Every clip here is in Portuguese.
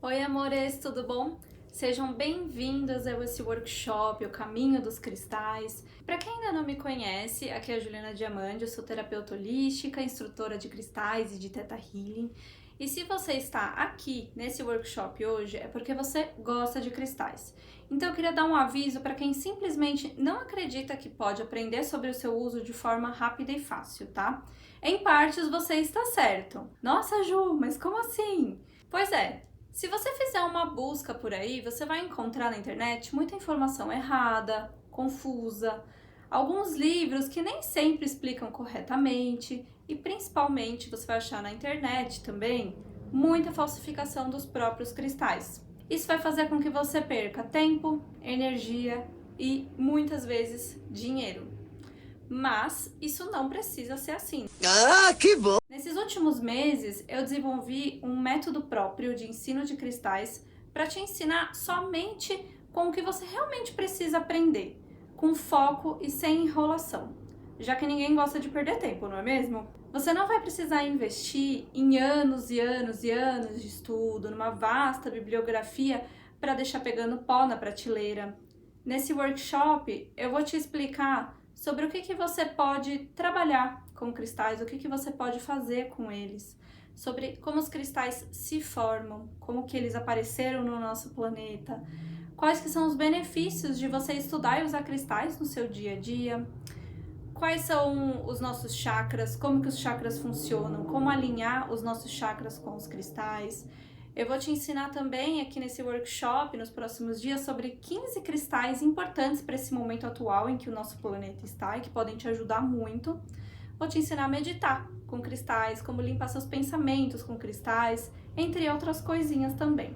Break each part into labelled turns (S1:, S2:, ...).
S1: Oi, amores, tudo bom? Sejam bem-vindos a esse workshop, O Caminho dos Cristais. Para quem ainda não me conhece, aqui é a Juliana Diamandi, eu sou terapeuta holística, instrutora de cristais e de Theta Healing. E se você está aqui nesse workshop hoje, é porque você gosta de cristais. Então eu queria dar um aviso para quem simplesmente não acredita que pode aprender sobre o seu uso de forma rápida e fácil, tá? Em partes você está certo. Nossa, Ju, mas como assim? Pois é. Se você fizer uma busca por aí, você vai encontrar na internet muita informação errada, confusa, alguns livros que nem sempre explicam corretamente e principalmente você vai achar na internet também muita falsificação dos próprios cristais. Isso vai fazer com que você perca tempo, energia e muitas vezes dinheiro. Mas isso não precisa ser assim.
S2: Ah, que bom!
S1: Nesses últimos meses, eu desenvolvi um método próprio de ensino de cristais para te ensinar somente com o que você realmente precisa aprender, com foco e sem enrolação, já que ninguém gosta de perder tempo, não é mesmo? Você não vai precisar investir em anos e anos e anos de estudo, numa vasta bibliografia para deixar pegando pó na prateleira. Nesse workshop, eu vou te explicar sobre o que você pode trabalhar com cristais, o que você pode fazer com eles, sobre como os cristais se formam, como que eles apareceram no nosso planeta, quais que são os benefícios de você estudar e usar cristais no seu dia a dia, quais são os nossos chakras, como que os chakras funcionam, como alinhar os nossos chakras com os cristais. Eu vou te ensinar também aqui nesse workshop, nos próximos dias, sobre 15 cristais importantes para esse momento atual em que o nosso planeta está e que podem te ajudar muito. Vou te ensinar a meditar com cristais, como limpar seus pensamentos com cristais, entre outras coisinhas também.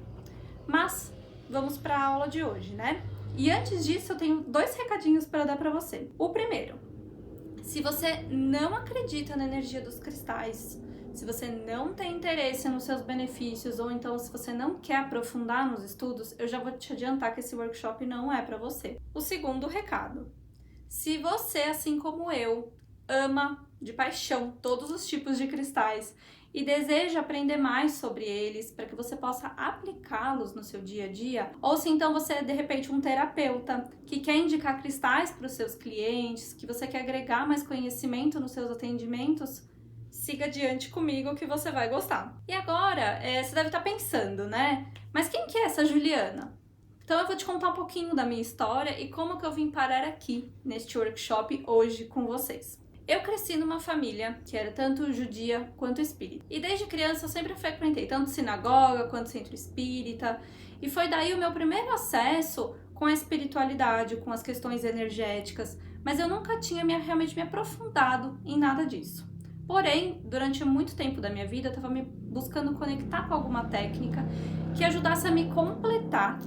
S1: Mas vamos para a aula de hoje, né? E antes disso, eu tenho 2 recadinhos para dar para você. O primeiro, se você não acredita na energia dos cristais, se você não tem interesse nos seus benefícios, ou então se você não quer aprofundar nos estudos, eu já vou te adiantar que esse workshop não é para você. O segundo recado, se você, assim como eu, ama de paixão todos os tipos de cristais e deseja aprender mais sobre eles para que você possa aplicá-los no seu dia a dia, ou se então você é de repente um terapeuta que quer indicar cristais para os seus clientes, que você quer agregar mais conhecimento nos seus atendimentos, siga adiante comigo que você vai gostar. E agora, você deve estar pensando, né? Mas quem que é essa Juliana? Então eu vou te contar um pouquinho da minha história e como que eu vim parar aqui neste workshop hoje com vocês. Eu cresci numa família que era tanto judia quanto espírita. E desde criança eu sempre frequentei tanto sinagoga quanto centro espírita. E foi daí o meu primeiro acesso com a espiritualidade, com as questões energéticas. Mas eu nunca tinha realmente me aprofundado em nada disso. Porém, durante muito tempo da minha vida eu estava me buscando conectar com alguma técnica que ajudasse a me completar.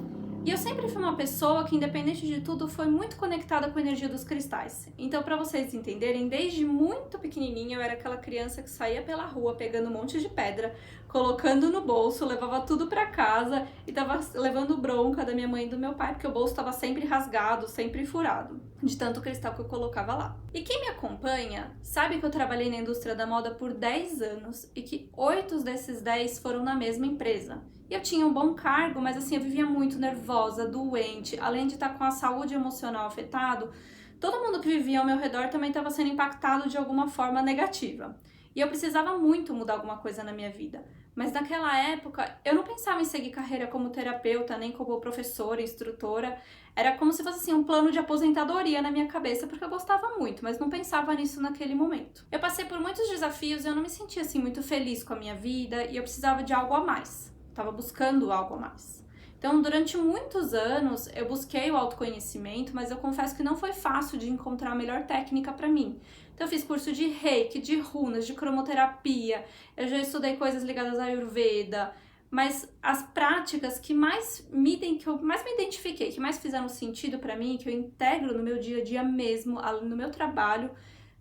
S1: E eu sempre fui uma pessoa que, independente de tudo, foi muito conectada com a energia dos cristais. Então, para vocês entenderem, desde muito pequenininha eu era aquela criança que saía pela rua pegando um monte de pedra, colocando no bolso, levava tudo para casa e tava levando bronca da minha mãe e do meu pai, porque o bolso estava sempre rasgado, sempre furado, de tanto cristal que eu colocava lá. E quem me acompanha sabe que eu trabalhei na indústria da moda por 10 anos e que 8 desses 10 foram na mesma empresa. E eu tinha um bom cargo, mas assim, eu vivia muito nervosa, doente, além de estar com a saúde emocional afetado, todo mundo que vivia ao meu redor também estava sendo impactado de alguma forma negativa. E eu precisava muito mudar alguma coisa na minha vida. Mas naquela época, eu não pensava em seguir carreira como terapeuta, nem como professora, instrutora. Era como se fosse assim, um plano de aposentadoria na minha cabeça, porque eu gostava muito, mas não pensava nisso naquele momento. Eu passei por muitos desafios e eu não me sentia assim muito feliz com a minha vida e eu precisava de algo a mais. Estava buscando algo a mais. Então, durante muitos anos, eu busquei o autoconhecimento, mas eu confesso que não foi fácil de encontrar a melhor técnica para mim. Então, eu fiz curso de reiki, de runas, de cromoterapia, eu já estudei coisas ligadas à Ayurveda, mas as práticas que eu mais me identifiquei, que mais fizeram sentido para mim, que eu integro no meu dia a dia mesmo, no meu trabalho,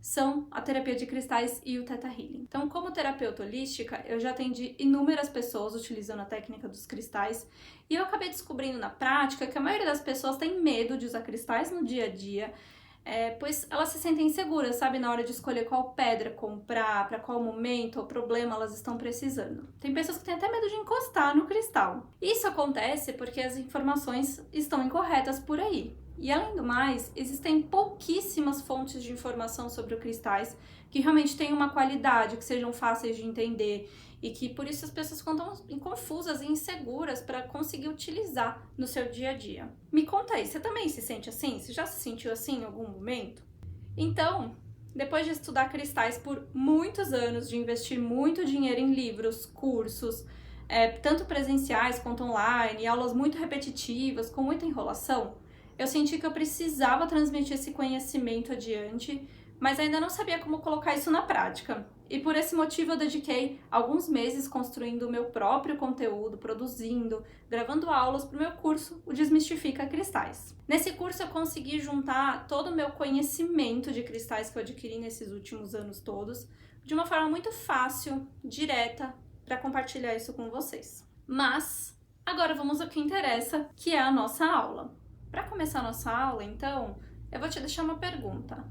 S1: são a terapia de cristais e o Theta Healing. Então, como terapeuta holística, eu já atendi inúmeras pessoas utilizando a técnica dos cristais e eu acabei descobrindo na prática que a maioria das pessoas tem medo de usar cristais no dia a dia, pois elas se sentem seguras, sabe, na hora de escolher qual pedra comprar, para qual momento ou problema elas estão precisando. Tem pessoas que têm até medo de encostar no cristal. Isso acontece porque as informações estão incorretas por aí. E além do mais, existem pouquíssimas fontes de informação sobre os cristais que realmente tenham uma qualidade, que sejam fáceis de entender e que por isso as pessoas ficam tão confusas e inseguras para conseguir utilizar no seu dia a dia. Me conta aí, você também se sente assim? Você já se sentiu assim em algum momento? Então, depois de estudar cristais por muitos anos, de investir muito dinheiro em livros, cursos, tanto presenciais quanto online, aulas muito repetitivas, com muita enrolação, eu senti que eu precisava transmitir esse conhecimento adiante, mas ainda não sabia como colocar isso na prática. E por esse motivo eu dediquei alguns meses construindo o meu próprio conteúdo, produzindo, gravando aulas para o meu curso, o Desmistifica Cristais. Nesse curso eu consegui juntar todo o meu conhecimento de cristais que eu adquiri nesses últimos anos todos, de uma forma muito fácil, direta, para compartilhar isso com vocês. Mas agora vamos ao que interessa, que é a nossa aula. Para começar a nossa aula, então, eu vou te deixar uma pergunta.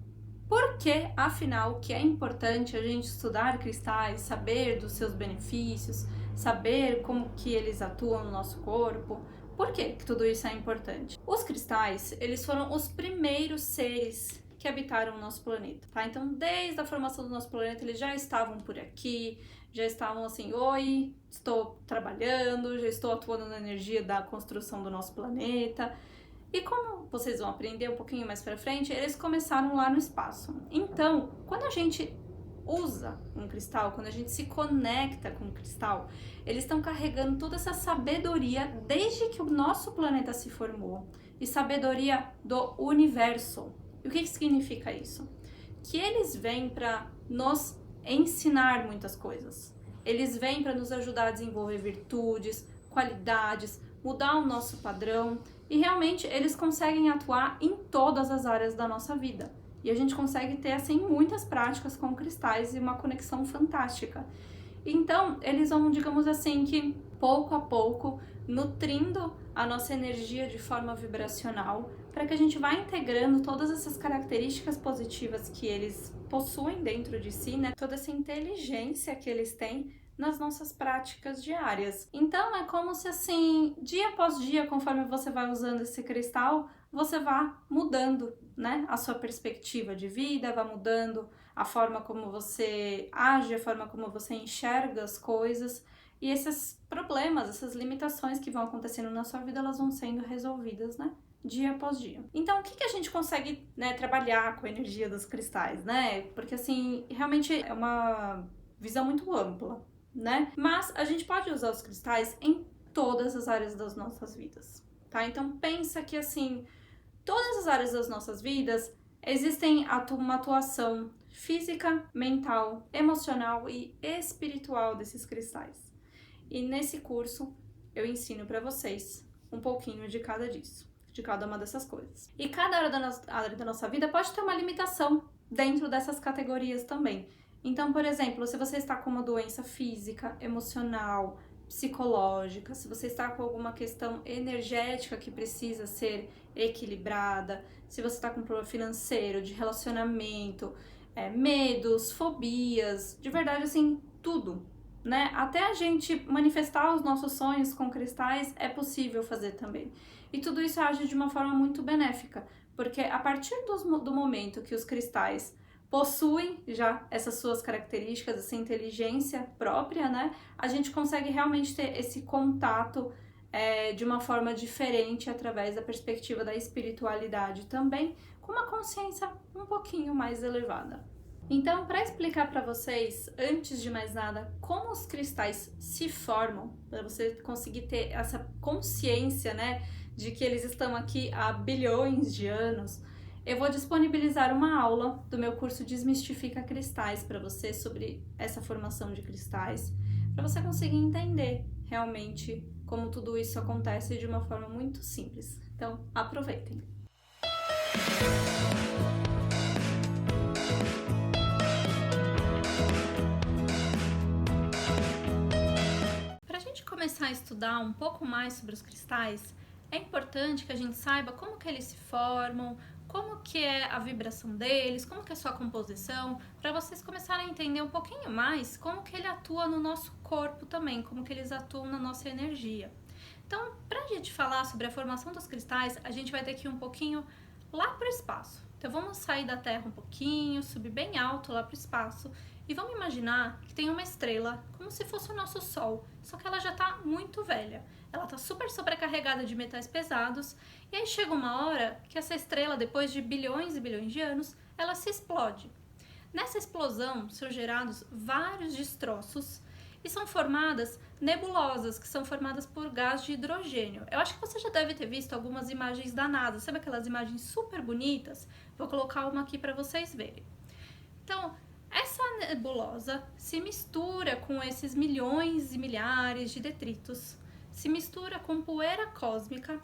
S1: Por que, afinal, que é importante a gente estudar cristais, saber dos seus benefícios, saber como que eles atuam no nosso corpo? Por que tudo isso é importante? Os cristais, eles foram os primeiros seres que habitaram o nosso planeta, tá? Então, desde a formação do nosso planeta, eles já estavam por aqui, já estavam assim, oi, estou trabalhando, já estou atuando na energia da construção do nosso planeta. E como vocês vão aprender um pouquinho mais pra frente, eles começaram lá no espaço. Então, quando a gente usa um cristal, quando a gente se conecta com o cristal, eles estão carregando toda essa sabedoria desde que o nosso planeta se formou. E sabedoria do universo. E o que significa isso? Que eles vêm para nos ensinar muitas coisas. Eles vêm para nos ajudar a desenvolver virtudes, qualidades, mudar o nosso padrão. E realmente eles conseguem atuar em todas as áreas da nossa vida. E a gente consegue ter, assim, muitas práticas com cristais e uma conexão fantástica. Então, eles vão, digamos assim, que pouco a pouco, nutrindo a nossa energia de forma vibracional, para que a gente vá integrando todas essas características positivas que eles possuem dentro de si, né? Toda essa inteligência que eles têm nas nossas práticas diárias. Então é como se assim, dia após dia, conforme você vai usando esse cristal, você vá mudando, né, a sua perspectiva de vida, vai mudando a forma como você age, a forma como você enxerga as coisas, e esses problemas, essas limitações que vão acontecendo na sua vida, elas vão sendo resolvidas, né, dia após dia. Então, o que a gente consegue, né, trabalhar com a energia dos cristais, né? Porque assim, realmente é uma visão muito ampla, né? Mas a gente pode usar os cristais em todas as áreas das nossas vidas, tá? Então pensa que assim, todas as áreas das nossas vidas existem uma atuação física, mental, emocional e espiritual desses cristais. E nesse curso eu ensino para vocês um pouquinho de cada disso, de cada uma dessas coisas. E cada área da nossa vida pode ter uma limitação dentro dessas categorias também. Então, por exemplo, se você está com uma doença física, emocional, psicológica, se você está com alguma questão energética que precisa ser equilibrada, se você está com um problema financeiro, de relacionamento, medos, fobias, de verdade, assim, tudo, né? Até a gente manifestar os nossos sonhos com cristais é possível fazer também. E tudo isso age de uma forma muito benéfica, porque a partir do momento que os cristais possuem já essas suas características, essa inteligência própria, né? A gente consegue realmente ter esse contato de uma forma diferente através da perspectiva da espiritualidade também, com uma consciência um pouquinho mais elevada. Então, para explicar para vocês, antes de mais nada, como os cristais se formam, para você conseguir ter essa consciência, né, de que eles estão aqui há bilhões de anos, eu vou disponibilizar uma aula do meu curso Desmistifica Cristais para você sobre essa formação de cristais, para você conseguir entender realmente como tudo isso acontece de uma forma muito simples. Então, aproveitem! Para a gente começar a estudar um pouco mais sobre os cristais, é importante que a gente saiba como que eles se formam, como que é a vibração deles, como que é a sua composição, para vocês começarem a entender um pouquinho mais como que ele atua no nosso corpo também, como que eles atuam na nossa energia. Então, para a gente falar sobre a formação dos cristais, a gente vai ter que ir um pouquinho lá para o espaço. Então, vamos sair da Terra um pouquinho, subir bem alto lá para o espaço e vamos imaginar que tem uma estrela, como se fosse o nosso Sol, só que ela já está muito velha. Ela está super sobrecarregada de metais pesados e aí chega uma hora que essa estrela, depois de bilhões e bilhões de anos, ela se explode. Nessa explosão são gerados vários destroços e são formadas nebulosas, que são formadas por gás de hidrogênio. Eu acho que você já deve ter visto algumas imagens da NASA, sabe aquelas imagens super bonitas? Vou colocar uma aqui para vocês verem. Então, essa nebulosa se mistura com esses milhões e milhares de detritos, se mistura com poeira cósmica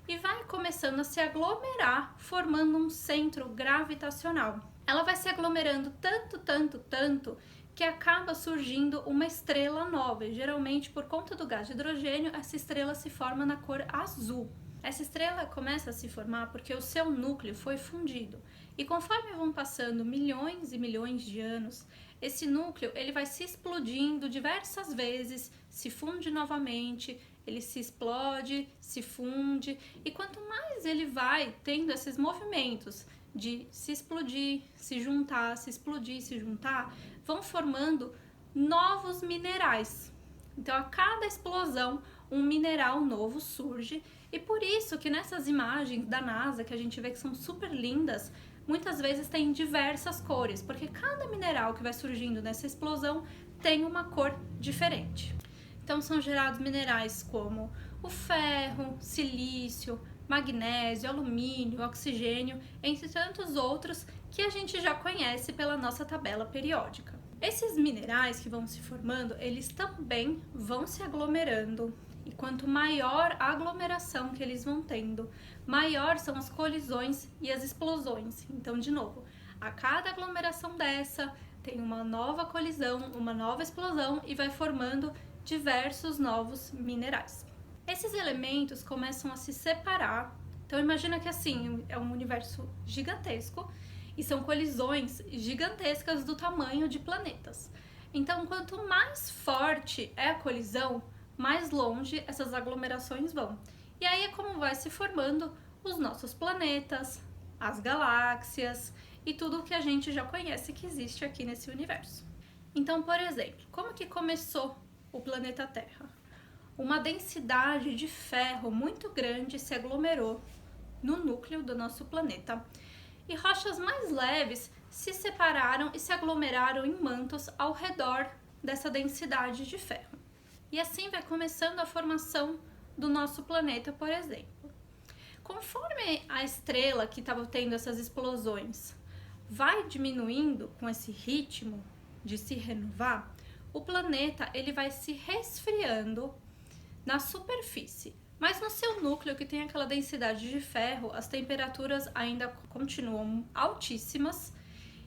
S1: e vai começando a se aglomerar, formando um centro gravitacional. Ela vai se aglomerando tanto, que acaba surgindo uma estrela nova. E geralmente, por conta do gás de hidrogênio, essa estrela se forma na cor azul. Essa estrela começa a se formar porque o seu núcleo foi fundido. E conforme vão passando milhões e milhões de anos, esse núcleo ele vai se explodindo diversas vezes, se funde novamente, ele se explode, se funde. E quanto mais ele vai tendo esses movimentos de se explodir, se juntar, se explodir, se juntar, vão formando novos minerais. Então, a cada explosão, um mineral novo surge, e por isso que nessas imagens da NASA, que a gente vê que são super lindas, muitas vezes tem diversas cores, porque cada mineral que vai surgindo nessa explosão tem uma cor diferente. Então, são gerados minerais como o ferro, silício, magnésio, alumínio, oxigênio, entre tantos outros que a gente já conhece pela nossa tabela periódica. Esses minerais que vão se formando, eles também vão se aglomerando, e quanto maior a aglomeração que eles vão tendo, maior são as colisões e as explosões. Então, de novo, a cada aglomeração dessa tem uma nova colisão, uma nova explosão e vai formando diversos novos minerais. Esses elementos começam a se separar. Então imagina que assim, é um universo gigantesco e são colisões gigantescas do tamanho de planetas. Então, quanto mais forte é a colisão, mais longe essas aglomerações vão. E aí é como vai se formando os nossos planetas, as galáxias e tudo o que a gente já conhece que existe aqui nesse universo. Então, por exemplo, como que começou o planeta Terra? Uma densidade de ferro muito grande se aglomerou no núcleo do nosso planeta e rochas mais leves se separaram e se aglomeraram em mantos ao redor dessa densidade de ferro. E assim vai começando a formação do nosso planeta, por exemplo. Conforme a estrela que estava tendo essas explosões vai diminuindo com esse ritmo de se renovar, o planeta ele vai se resfriando na superfície, mas no seu núcleo, que tem aquela densidade de ferro, as temperaturas ainda continuam altíssimas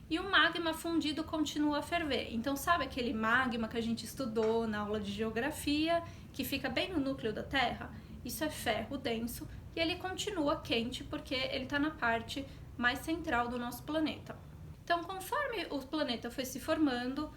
S1: e o magma fundido continua a ferver. Então, sabe aquele magma que a gente estudou na aula de geografia, que fica bem no núcleo da Terra? Isso é ferro denso e ele continua quente porque ele está na parte mais central do nosso planeta. Então, conforme o planeta foi se formando,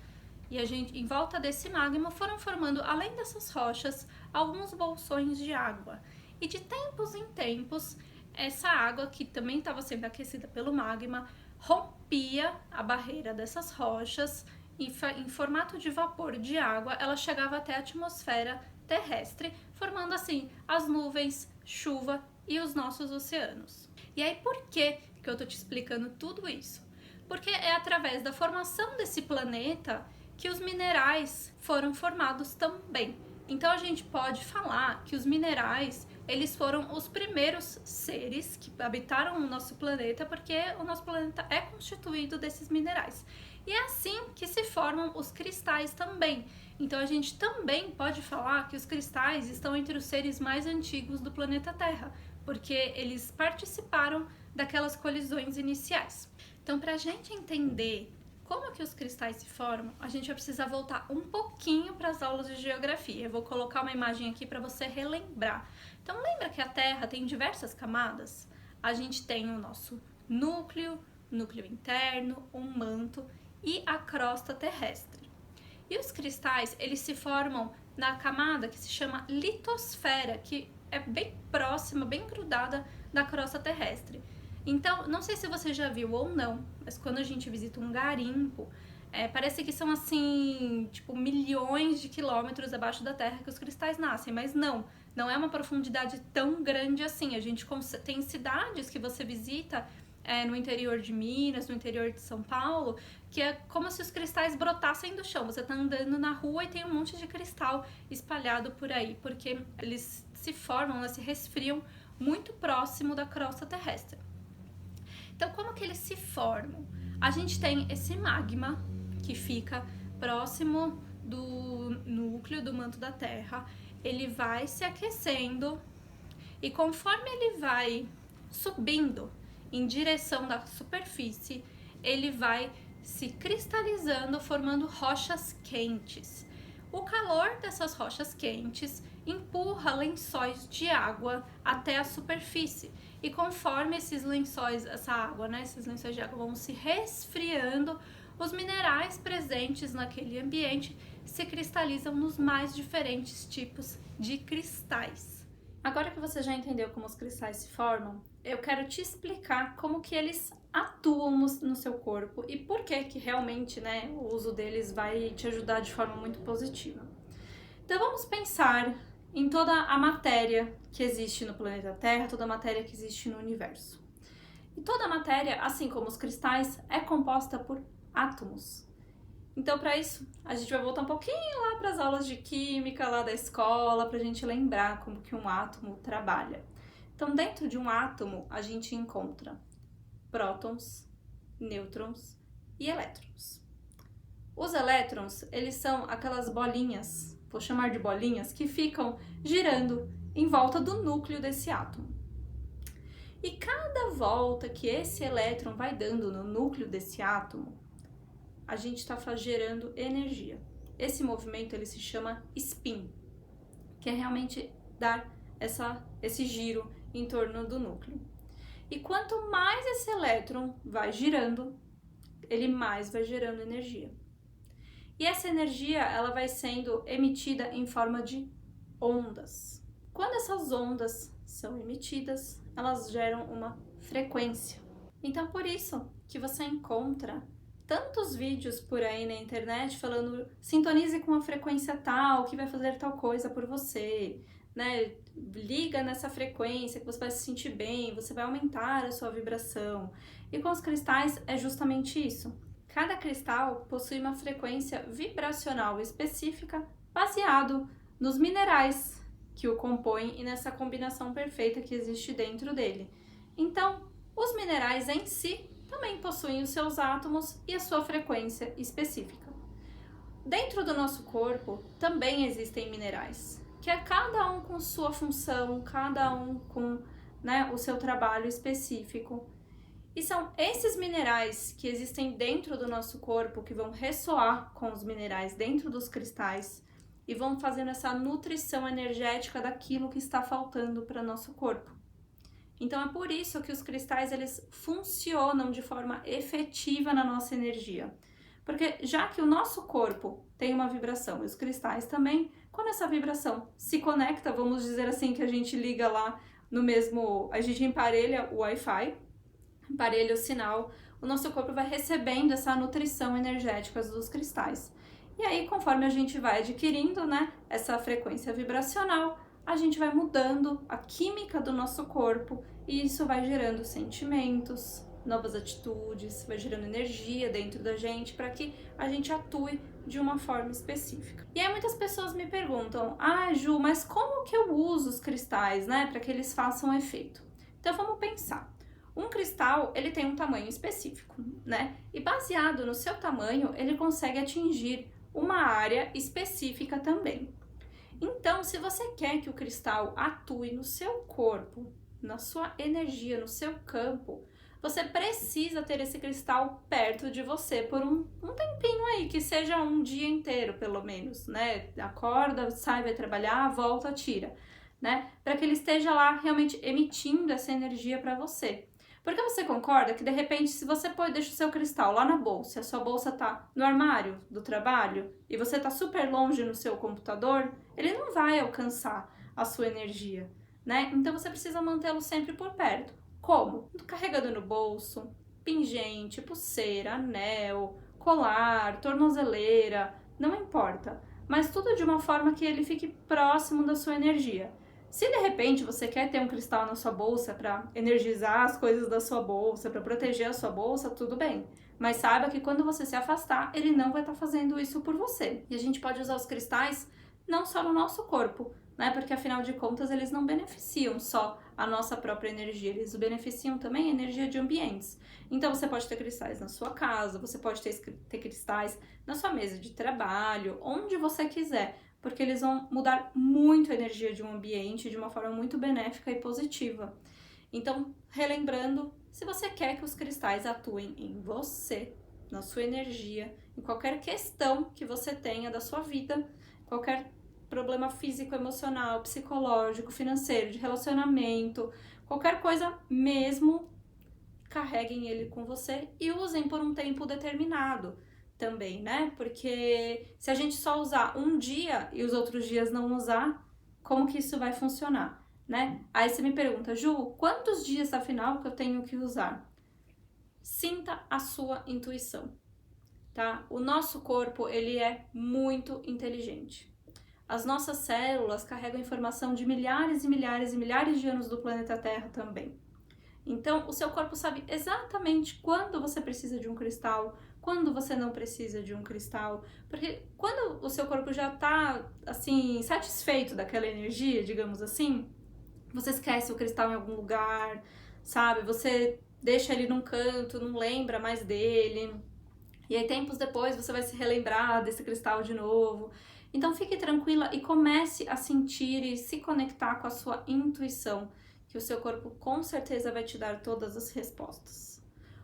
S1: e a gente, em volta desse magma, foram formando, além dessas rochas, alguns bolsões de água. E de tempos em tempos, essa água, que também estava sendo aquecida pelo magma, rompia a barreira dessas rochas e, em formato de vapor de água, ela chegava até a atmosfera terrestre, formando assim as nuvens, chuva e os nossos oceanos. E aí, por que eu tô te explicando tudo isso? Porque é através da formação desse planeta que os minerais foram formados também. Então a gente pode falar que os minerais, eles foram os primeiros seres que habitaram o nosso planeta, porque o nosso planeta é constituído desses minerais. E é assim que se formam os cristais também. Então a gente também pode falar que os cristais estão entre os seres mais antigos do planeta Terra, porque eles participaram daquelas colisões iniciais. Então, para a gente entender como que os cristais se formam, a gente vai precisar voltar um pouquinho para as aulas de geografia. Eu vou colocar uma imagem aqui para você relembrar. Então, lembra que a Terra tem diversas camadas? A gente tem o nosso núcleo, núcleo interno, um manto e a crosta terrestre. E os cristais, eles se formam na camada que se chama litosfera, que é bem próxima, bem grudada da crosta terrestre. Então, não sei se você já viu ou não, mas quando a gente visita um garimpo, parece que são assim, tipo, milhões de quilômetros abaixo da Terra que os cristais nascem, mas não é uma profundidade tão grande assim. A gente tem cidades que você visita no interior de Minas, no interior de São Paulo, que é como se os cristais brotassem do chão. Você tá andando na rua e tem um monte de cristal espalhado por aí, porque eles se formam, eles se resfriam muito próximo da crosta terrestre. Então, como que eles se formam? A gente tem esse magma que fica próximo do núcleo do manto da Terra. Ele vai se aquecendo e conforme ele vai subindo em direção da superfície, ele vai se cristalizando, formando rochas quentes. O calor dessas rochas quentes empurra lençóis de água até a superfície. E conforme esses lençóis, essa água, esses lençóis de água vão se resfriando, os minerais presentes naquele ambiente se cristalizam nos mais diferentes tipos de cristais. Agora que você já entendeu como os cristais se formam, eu quero te explicar como que eles atuam no seu corpo e por que realmente, o uso deles vai te ajudar de forma muito positiva. Então vamos pensar em toda a matéria que existe no planeta Terra, toda a matéria que existe no universo. E toda a matéria, assim como os cristais, é composta por átomos. Então, para isso, a gente vai voltar um pouquinho lá para as aulas de química lá da escola, para a gente lembrar como que um átomo trabalha. Então, dentro de um átomo, a gente encontra prótons, nêutrons e elétrons. Os elétrons, eles são aquelas bolinhas, vou chamar de bolinhas, que ficam girando em volta do núcleo desse átomo. E cada volta que esse elétron vai dando no núcleo desse átomo, a gente está gerando energia. Esse movimento ele se chama spin, que é realmente dar esse giro em torno do núcleo. E quanto mais esse elétron vai girando, ele mais vai gerando energia. E essa energia ela vai sendo emitida em forma de ondas. Quando essas ondas são emitidas, elas geram uma frequência. Então, por isso que você encontra tantos vídeos por aí na internet falando sintonize com a frequência tal, que vai fazer tal coisa por você, liga nessa frequência que você vai se sentir bem, você vai aumentar a sua vibração. E com os cristais é justamente isso. Cada cristal possui uma frequência vibracional específica baseado nos minerais que o compõem e nessa combinação perfeita que existe dentro dele. Então, os minerais em si também possuem os seus átomos e a sua frequência específica. Dentro do nosso corpo também existem minerais, que é cada um com sua função, cada um com o seu trabalho específico. E são esses minerais que existem dentro do nosso corpo que vão ressoar com os minerais dentro dos cristais e vão fazendo essa nutrição energética daquilo que está faltando para nosso corpo. Então é por isso que os cristais eles funcionam de forma efetiva na nossa energia. Porque já que o nosso corpo tem uma vibração e os cristais também, quando essa vibração se conecta, vamos dizer assim que a gente liga lá no mesmo, a gente emparelha o Wi-Fi, emparelha o sinal, o nosso corpo vai recebendo essa nutrição energética dos cristais. E aí, conforme a gente vai adquirindo, essa frequência vibracional, a gente vai mudando a química do nosso corpo e isso vai gerando sentimentos, novas atitudes, vai gerando energia dentro da gente para que a gente atue de uma forma específica. E aí muitas pessoas me perguntam, Ju, mas como que eu uso os cristais, para que eles façam efeito? Então vamos pensar. Um cristal, ele tem um tamanho específico, E baseado no seu tamanho, ele consegue atingir uma área específica também. Então, se você quer que o cristal atue no seu corpo, na sua energia, no seu campo, você precisa ter esse cristal perto de você por um tempinho aí, que seja um dia inteiro, pelo menos, Acorda, sai, vai trabalhar, volta, tira, Para que ele esteja lá realmente emitindo essa energia para você. Porque você concorda que, de repente, se você deixa o seu cristal lá na bolsa, a sua bolsa tá no armário do trabalho e você tá super longe no seu computador, ele não vai alcançar a sua energia, né? Então você precisa mantê-lo sempre por perto. Como? Carregando no bolso, pingente, pulseira, anel, colar, tornozeleira, não importa. Mas tudo de uma forma que ele fique próximo da sua energia. Se de repente você quer ter um cristal na sua bolsa para energizar as coisas da sua bolsa, para proteger a sua bolsa, tudo bem. Mas saiba que quando você se afastar, ele não vai estar fazendo isso por você. E a gente pode usar os cristais não só no nosso corpo, né? Porque afinal de contas eles não beneficiam só a nossa própria energia, eles beneficiam também a energia de ambientes. Então você pode ter cristais na sua casa, você pode ter cristais na sua mesa de trabalho, onde você quiser, porque eles vão mudar muito a energia de um ambiente de uma forma muito benéfica e positiva. Então, relembrando, se você quer que os cristais atuem em você, na sua energia, em qualquer questão que você tenha da sua vida, qualquer problema físico, emocional, psicológico, financeiro, de relacionamento, qualquer coisa mesmo, carreguem ele com você e usem por um tempo determinado também, né? Porque se a gente só usar um dia e os outros dias não usar, como que isso vai funcionar, né? Aí você me pergunta, Ju, quantos dias afinal que eu tenho que usar? Sinta a sua intuição, tá? O nosso corpo, ele é muito inteligente. As nossas células carregam informação de milhares e milhares e milhares de anos do planeta Terra também. Então, o seu corpo sabe exatamente quando você precisa de um cristal, quando você não precisa de um cristal, porque quando o seu corpo já tá, assim, satisfeito daquela energia, digamos assim, você esquece o cristal em algum lugar, sabe? Você deixa ele num canto, não lembra mais dele, e aí tempos depois você vai se relembrar desse cristal de novo. Então fique tranquila e comece a sentir e se conectar com a sua intuição, que o seu corpo com certeza vai te dar todas as respostas.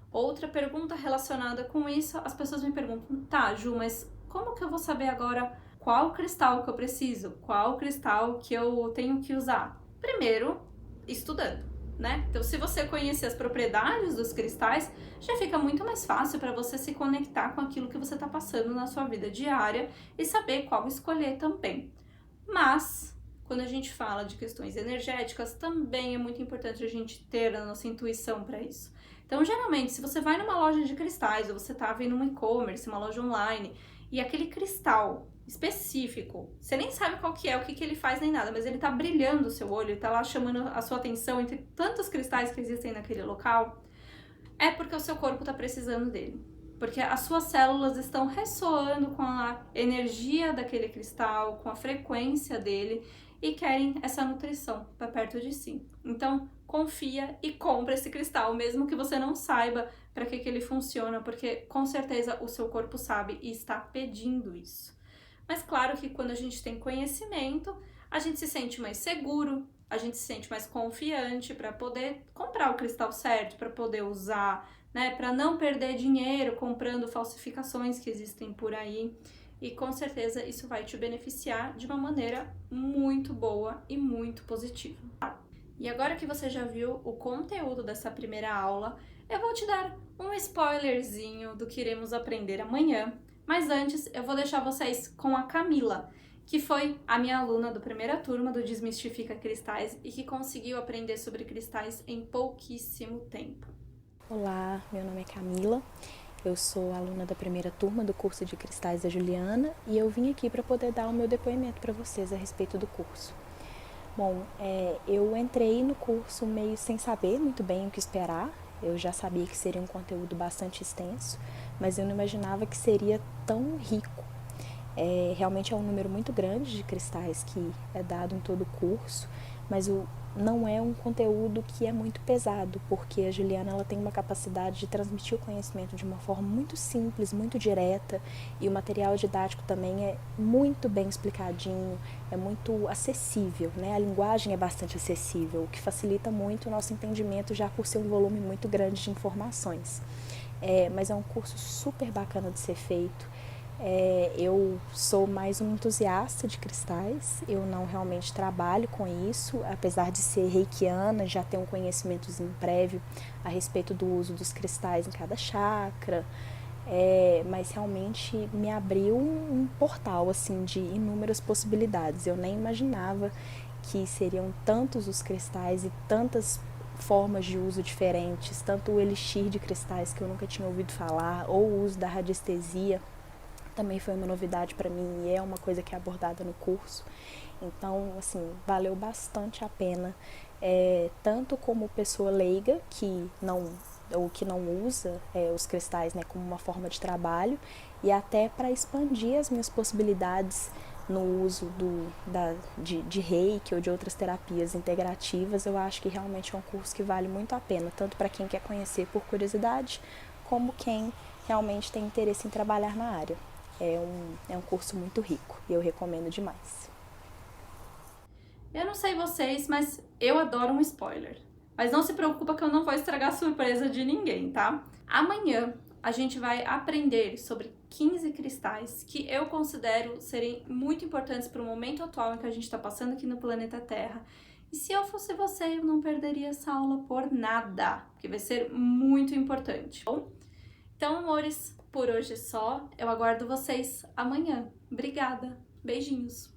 S1: Outra pergunta relacionada com isso, as pessoas me perguntam, tá, Ju, mas como que eu vou saber agora qual cristal que eu preciso? Qual cristal que eu tenho que usar? Primeiro, estudando, né? Então, se você conhecer as propriedades dos cristais, já fica muito mais fácil para você se conectar com aquilo que você está passando na sua vida diária e saber qual escolher também. Mas, quando a gente fala de questões energéticas, também é muito importante a gente ter a nossa intuição para isso. Então, geralmente, se você vai numa loja de cristais ou você está vendo um e-commerce, uma loja online, e aquele cristal específico, você nem sabe qual que é, o que que ele faz nem nada, mas ele tá brilhando o seu olho, ele tá lá chamando a sua atenção entre tantos cristais que existem naquele local, é porque o seu corpo tá precisando dele. Porque as suas células estão ressoando com a energia daquele cristal, com a frequência dele e querem essa nutrição para perto de si. Então, confia e compra esse cristal, mesmo que você não saiba para que ele funciona, porque com certeza o seu corpo sabe e está pedindo isso. Mas claro que quando a gente tem conhecimento, a gente se sente mais seguro, a gente se sente mais confiante para poder comprar o cristal certo, para poder usar, né, para não perder dinheiro comprando falsificações que existem por aí. E com certeza isso vai te beneficiar de uma maneira muito boa e muito positiva. E agora que você já viu o conteúdo dessa primeira aula, eu vou te dar um spoilerzinho do que iremos aprender amanhã. Mas antes, eu vou deixar vocês com a Camila, que foi a minha aluna da primeira turma do Desmistifica Cristais e que conseguiu aprender sobre cristais em pouquíssimo tempo.
S2: Olá, meu nome é Camila, eu sou aluna da primeira turma do curso de Cristais da Juliana e eu vim aqui para poder dar o meu depoimento para vocês a respeito do curso. Bom, eu entrei no curso meio sem saber muito bem o que esperar. Eu já sabia que seria um conteúdo bastante extenso, mas eu não imaginava que seria tão rico. Realmente é um número muito grande de cristais que é dado em todo o curso, mas não é um conteúdo que é muito pesado, porque a Juliana ela tem uma capacidade de transmitir o conhecimento de uma forma muito simples, muito direta, e o material didático também é muito bem explicadinho, é muito acessível, né? A linguagem é bastante acessível, o que facilita muito o nosso entendimento já por ser um volume muito grande de informações. Mas é um curso super bacana de ser feito. Eu sou mais um entusiasta de cristais, eu não realmente trabalho com isso, apesar de ser reikiana, já ter um conhecimentozinho prévio a respeito do uso dos cristais em cada chakra, mas realmente me abriu um portal assim de inúmeras possibilidades. Eu nem imaginava que seriam tantos os cristais e tantas formas de uso diferentes, tanto o elixir de cristais que eu nunca tinha ouvido falar, ou o uso da radiestesia, também foi uma novidade para mim e é uma coisa que é abordada no curso. Então, assim, valeu bastante a pena, tanto como pessoa leiga que não usa os cristais, né, como uma forma de trabalho, e até para expandir as minhas possibilidades no uso de reiki ou de outras terapias integrativas. Eu acho que realmente é um curso que vale muito a pena, tanto para quem quer conhecer por curiosidade, como quem realmente tem interesse em trabalhar na área. É um curso muito rico e eu recomendo demais.
S1: Eu não sei vocês, mas eu adoro um spoiler. Mas não se preocupa que eu não vou estragar a surpresa de ninguém, tá? Amanhã a gente vai aprender sobre 15 cristais que eu considero serem muito importantes para o momento atual em que a gente está passando aqui no planeta Terra. E se eu fosse você, eu não perderia essa aula por nada, porque vai ser muito importante. Bom, então, amores, por hoje é só. Eu aguardo vocês amanhã. Obrigada. Beijinhos.